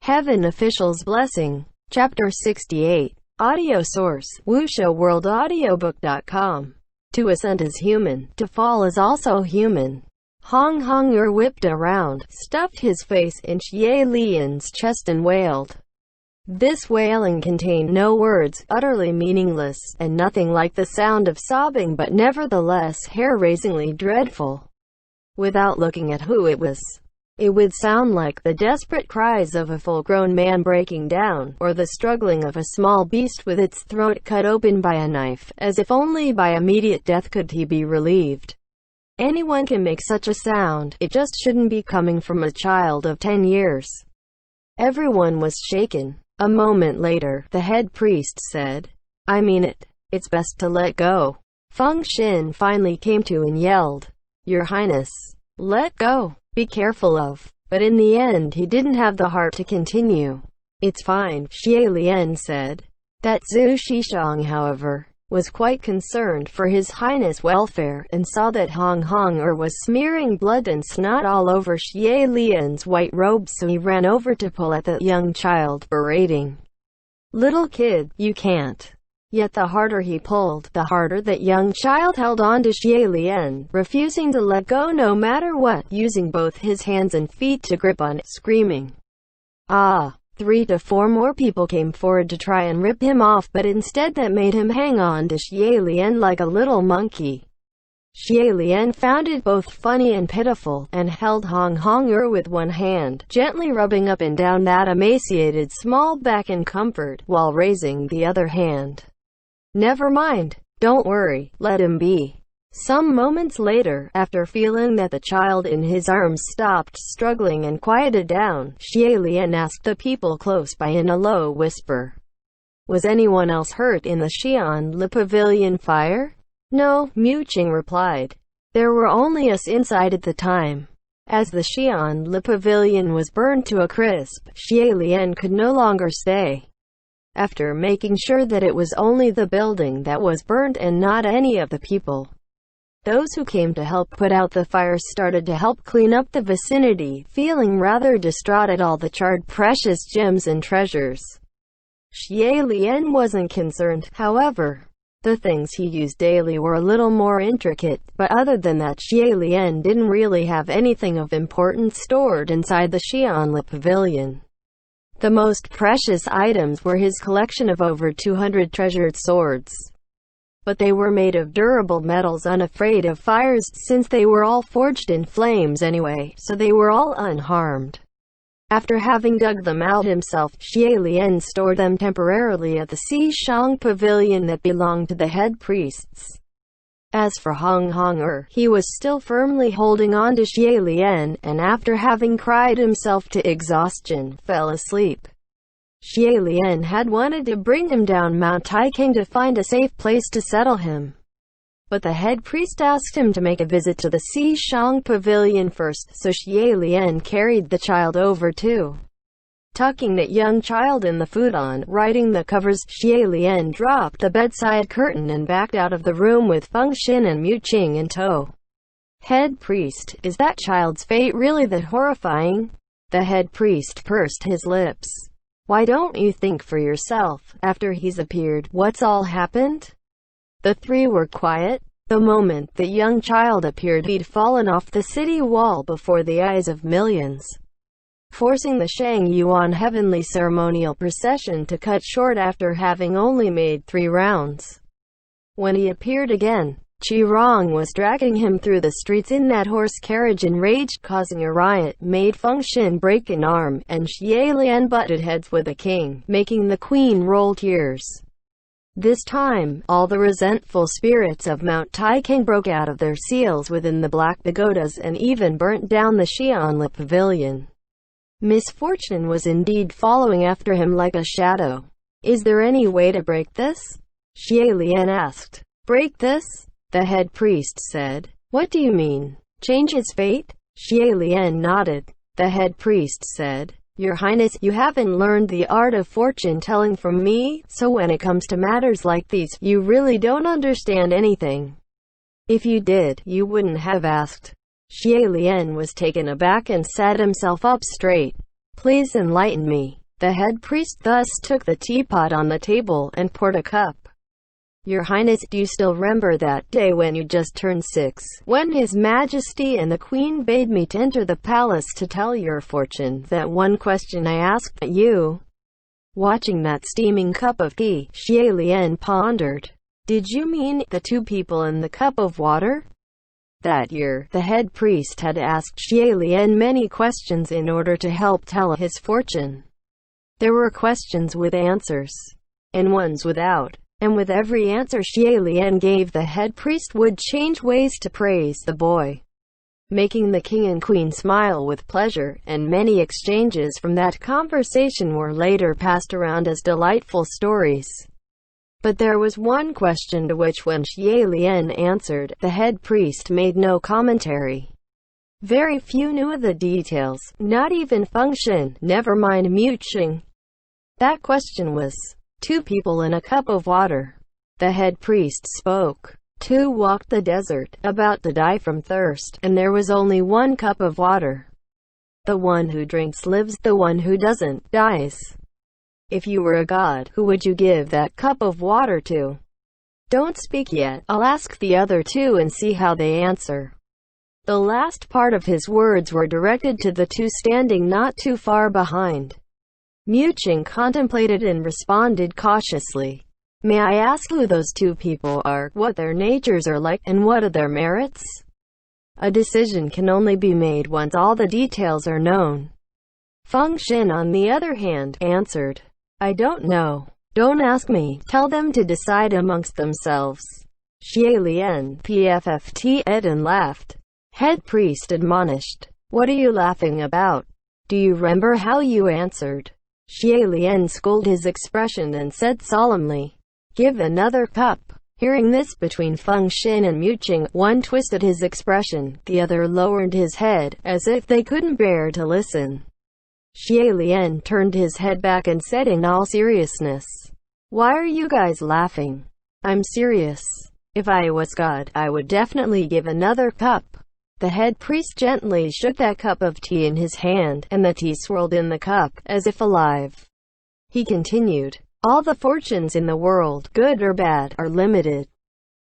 Heaven Official's Blessing. Chapter 68. Audio source: WuShoWorldAudiobook.com. To ascend is human, to fall is also human. Hong Hong whipped around, stuffed his face in Xie Lian's chest and wailed. This wailing contained no words, utterly meaningless, and nothing like the sound of sobbing, but nevertheless hair-raisingly dreadful. Without looking at who it was, it would sound like the desperate cries of a full-grown man breaking down, or the struggling of a small beast with its throat cut open by a knife, as if only by immediate death could he be relieved. Anyone can make such a sound, it just shouldn't be coming from a child of 10 years. Everyone was shaken. A moment later, the head priest said, "I mean it. It's best to let go." Feng Xin finally came to and yelled, "Your Highness, let go. Be careful of." But in the end he didn't have the heart to continue. "It's fine," Xie Lian said. That Zhu Shishang, however, was quite concerned for His Highness' welfare, and saw that Hong Hong was smearing blood and snot all over Xie Lian's white robe, so he ran over to pull at the young child, berating, "Little kid, you can't." Yet the harder he pulled, the harder that young child held on to Xie Lian, refusing to let go no matter what, using both his hands and feet to grip on it, screaming. 3 to 4 more people came forward to try and rip him off, but instead that made him hang on to Xie Lian like a little monkey. Xie Lian found it both funny and pitiful, and held Hong Hong with one hand, gently rubbing up and down that emaciated small back in comfort, while raising the other hand. "Never mind. Don't worry. Let him be." Some moments later, after feeling that the child in his arms stopped struggling and quieted down, Xie Lian asked the people close by in a low whisper, "Was anyone else hurt in the Xianli Pavilion fire?" "No," Mu Qing replied. "There were only us inside at the time." As the Xianli Pavilion was burned to a crisp, Xie Lian could no longer stay. After making sure that it was only the building that was burnt and not any of the people, those who came to help put out the fire started to help clean up the vicinity, feeling rather distraught at all the charred precious gems and treasures. Xie Lian wasn't concerned, however. The things he used daily were a little more intricate, but other than that Xie Lian didn't really have anything of importance stored inside the Xianli Pavilion. The most precious items were his collection of over 200 treasured swords. But they were made of durable metals, unafraid of fires, since they were all forged in flames anyway, so they were all unharmed. After having dug them out himself, Xie Lian stored them temporarily at the Xishang Pavilion that belonged to the head priests. As for Hong Hong, he was still firmly holding on to Xie Lian, and after having cried himself to exhaustion, fell asleep. Xie Lian had wanted to bring him down Mount Taiking to find a safe place to settle him. But the head priest asked him to make a visit to the Xishang Pavilion first, so Xie Lian carried the child over too. Tucking that young child in the futon, riding the covers, Xie Lian dropped the bedside curtain and backed out of the room with Feng Xin and Mu Qing in tow. "Head priest, is that child's fate really that horrifying?" The head priest pursed his lips. "Why don't you think for yourself? After he's appeared, what's all happened?" The three were quiet. The moment the young child appeared, he'd fallen off the city wall before the eyes of millions, forcing the Shang Yuan heavenly ceremonial procession to cut short after having only made 3 rounds. When he appeared again, Qi Rong was dragging him through the streets in that horse carriage, enraged, causing a riot, made Feng Xin break an arm, and Xie Lian butted heads with the king, making the queen roll tears. This time, all the resentful spirits of Mount Taiking broke out of their seals within the black pagodas and even burnt down the Xianli Pavilion. Misfortune was indeed following after him like a shadow. "Is there any way to break this?" Xie Lian asked. "Break this?" the head priest said. "What do you mean? Change his fate?" Xie Lian nodded. The head priest said, "Your Highness, you haven't learned the art of fortune-telling from me, so when it comes to matters like these, you really don't understand anything. If you did, you wouldn't have asked." Xie Lian was taken aback and sat himself up straight. Please enlighten me. The head priest thus took the teapot on the table and poured a cup. Your Highness, do you still remember that day when you just turned 6, when His Majesty and the Queen bade me to enter the palace to tell your fortune? That one question I asked you. Watching that steaming cup of tea, Xie Lian pondered. Did you mean the 2 people in the cup of water? That year, the head priest had asked Xie Lian many questions in order to help tell his fortune. There were questions with answers, and ones without. And with every answer Xie Lian gave, the head priest would change ways to praise the boy, making the king and queen smile with pleasure, and many exchanges from that conversation were later passed around as delightful stories. But there was one question to which when Xie Lian answered, the head priest made no commentary. Very few knew of the details, not even Feng Xin, never mind Muqing. That question was, 2 people in a cup of water. The head priest spoke. 2 walked the desert, about to die from thirst, and there was only 1 cup of water. The one who drinks lives, the one who doesn't, dies. If you were a god, who would you give that cup of water to? Don't speak yet, I'll ask the other 2 and see how they answer. The last part of his words were directed to the 2 standing not too far behind. Muqing contemplated and responded cautiously. May I ask who those 2 people are, what their natures are like, and what are their merits? A decision can only be made once all the details are known. Feng Xin, on the other hand, answered, I don't know. Don't ask me, tell them to decide amongst themselves. Xie Lian PFFT ed and laughed. Head priest admonished. What are you laughing about? Do you remember how you answered? Xie Lian schooled his expression and said solemnly, Give another cup. Hearing this between Feng Xin and Muqing, one twisted his expression, the other lowered his head, as if they couldn't bear to listen. Xie Lian turned his head back and said in all seriousness, Why are you guys laughing? I'm serious. If I was God, I would definitely give another cup. The head priest gently shook that cup of tea in his hand, and the tea swirled in the cup, as if alive. He continued, All the fortunes in the world, good or bad, are limited.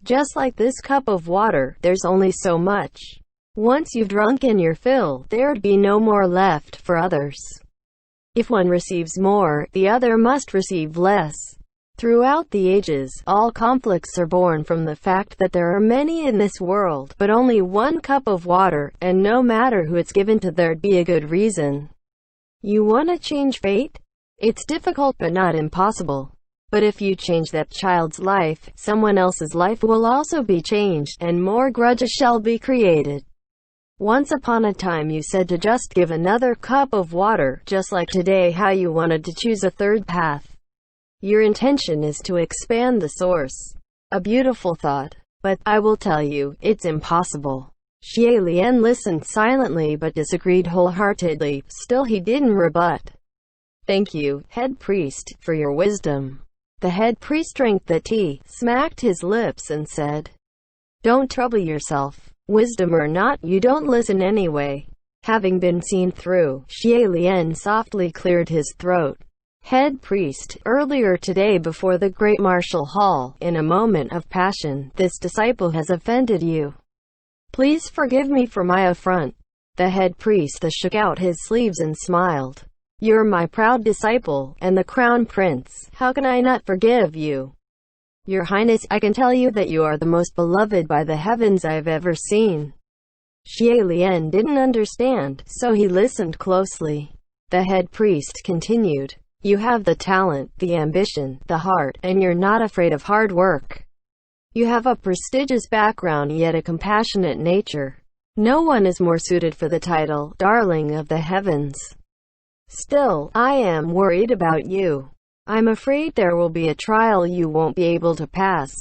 Just like this cup of water, there's only so much. Once you've drunken your fill, there'd be no more left for others. If one receives more, the other must receive less. Throughout the ages, all conflicts are born from the fact that there are many in this world, but only 1 cup of water, and no matter who it's given to, there'd be a good reason. You want to change fate? It's difficult but not impossible. But if you change that child's life, someone else's life will also be changed, and more grudges shall be created. Once upon a time you said to just give another cup of water, just like today how you wanted to choose a 3rd path. Your intention is to expand the source. A beautiful thought. But, I will tell you, it's impossible. Xie Lian listened silently but disagreed wholeheartedly, still he didn't rebut. Thank you, head priest, for your wisdom. The head priest drank the tea, smacked his lips and said, Don't trouble yourself. Wisdom or not, you don't listen anyway. Having been seen through, Xie Lian softly cleared his throat. Head priest, earlier today before the great martial hall, in a moment of passion, this disciple has offended you. Please forgive me for my affront. The head priest shook out his sleeves and smiled. You're my proud disciple, and the crown prince. How can I not forgive you? Your Highness, I can tell you that you are the most beloved by the heavens I've ever seen. Xie Lian didn't understand, so he listened closely. The head priest continued. You have the talent, the ambition, the heart, and you're not afraid of hard work. You have a prestigious background yet a compassionate nature. No one is more suited for the title, Darling of the Heavens. Still, I am worried about you. I'm afraid there will be a trial you won't be able to pass.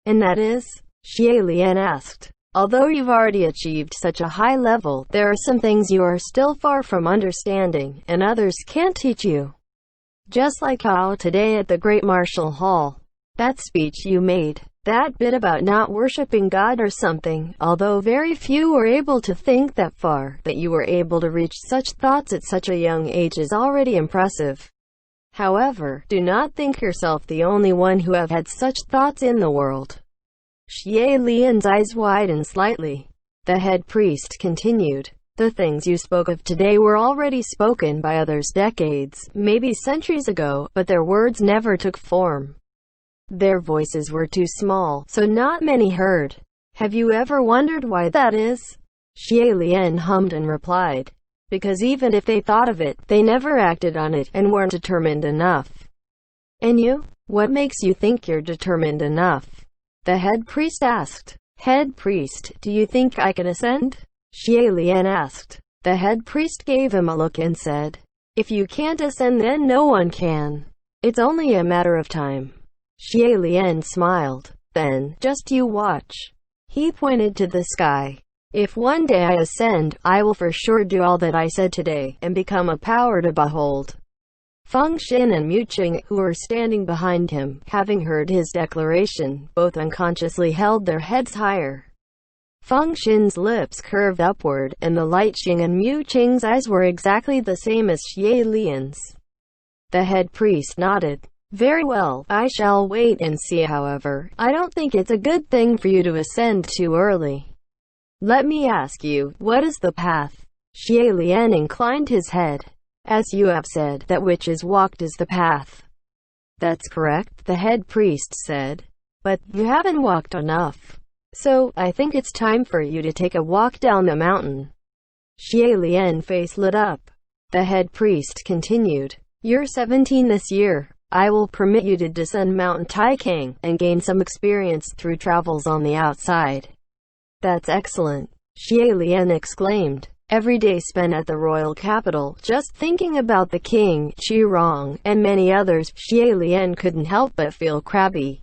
And that is? Xie Lian asked. Although you've already achieved such a high level, there are some things you are still far from understanding, and others can't teach you. Just like how today at the Great Martial Hall. That speech you made, That bit about not worshipping God or something, although very few were able to think that far, that you were able to reach such thoughts at such a young age is already impressive. However, do not think yourself the only one who have had such thoughts in the world. Xie Lian's eyes widened slightly. The head priest continued. The things you spoke of today were already spoken by others decades, maybe centuries ago, but their words never took form. Their voices were too small, so not many heard. Have you ever wondered why that is? Xie Lian hummed and replied. Because even if they thought of it, they never acted on it, and weren't determined enough. And you? What makes you think you're determined enough? The head priest asked. Head priest, do you think I can ascend? Xie Lian asked. The head priest gave him a look and said, if you can't ascend then no one can. It's only a matter of time. Xie Lian smiled. Then, just you watch. He pointed to the sky. If one day I ascend, I will for sure do all that I said today, and become a power to behold. Feng Xin and Mu Qing, who were standing behind him, having heard his declaration, both unconsciously held their heads higher. Feng Xin's lips curved upward, and the light Xing and Mu Qing's eyes were exactly the same as Xie Lian's. The head priest nodded. Very well, I shall wait and see. However, I don't think it's a good thing for you to ascend too early. Let me ask you, what is the path? Xie Lian inclined his head. As you have said, that which is walked is the path. That's correct, the head priest said. But you haven't walked enough. So, I think it's time for you to take a walk down the mountain. Xie Lian's face lit up. The head priest continued. You're 17 this year. I will permit you to descend Mount Taikang, and gain some experience through travels on the outside. That's excellent, Xie Lian exclaimed. Every day spent at the royal capital, just thinking about the king, Qi Rong, and many others, Xie Lian couldn't help but feel crabby.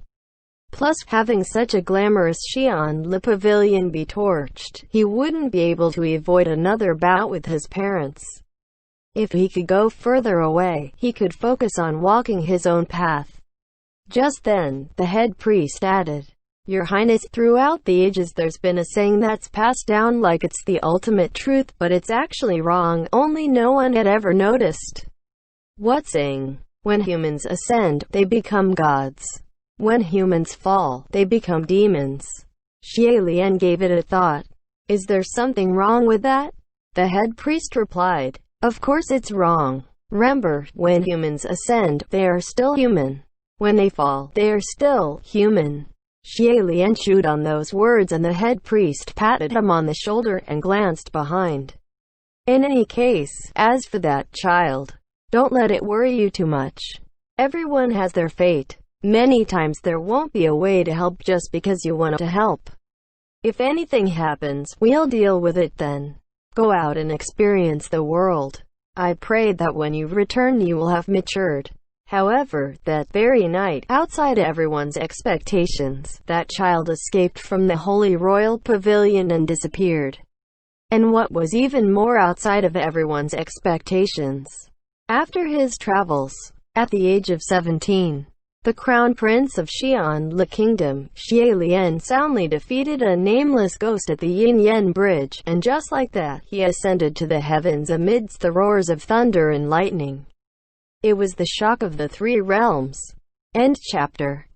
Plus, having such a glamorous Xi'an Le pavilion be torched, he wouldn't be able to avoid another bout with his parents. If he could go further away, he could focus on walking his own path. Just then, the head priest added, Your Highness, throughout the ages there's been a saying that's passed down like it's the ultimate truth, but it's actually wrong, only no one had ever noticed. What saying? When humans ascend, they become gods. When humans fall, they become demons. Xie Lian gave it a thought. Is there something wrong with that? The head priest replied. Of course it's wrong. Remember, when humans ascend, they are still human. When they fall, they are still human. Xie Lian chewed on those words, and the head priest patted him on the shoulder and glanced behind. In any case, as for that child, don't let it worry you too much. Everyone has their fate. Many times there won't be a way to help just because you want to help. If anything happens, we'll deal with it then. Go out and experience the world. I pray that when you return you will have matured. However, that very night, outside everyone's expectations, that child escaped from the Holy Royal Pavilion and disappeared. And what was even more outside of everyone's expectations, after his travels, at the age of 17, the crown prince of Xi'an Le Kingdom, Xie Lian soundly defeated a nameless ghost at the Yin Yen Bridge, and just like that, he ascended to the heavens amidst the roars of thunder and lightning. It was the shock of the three realms. End chapter.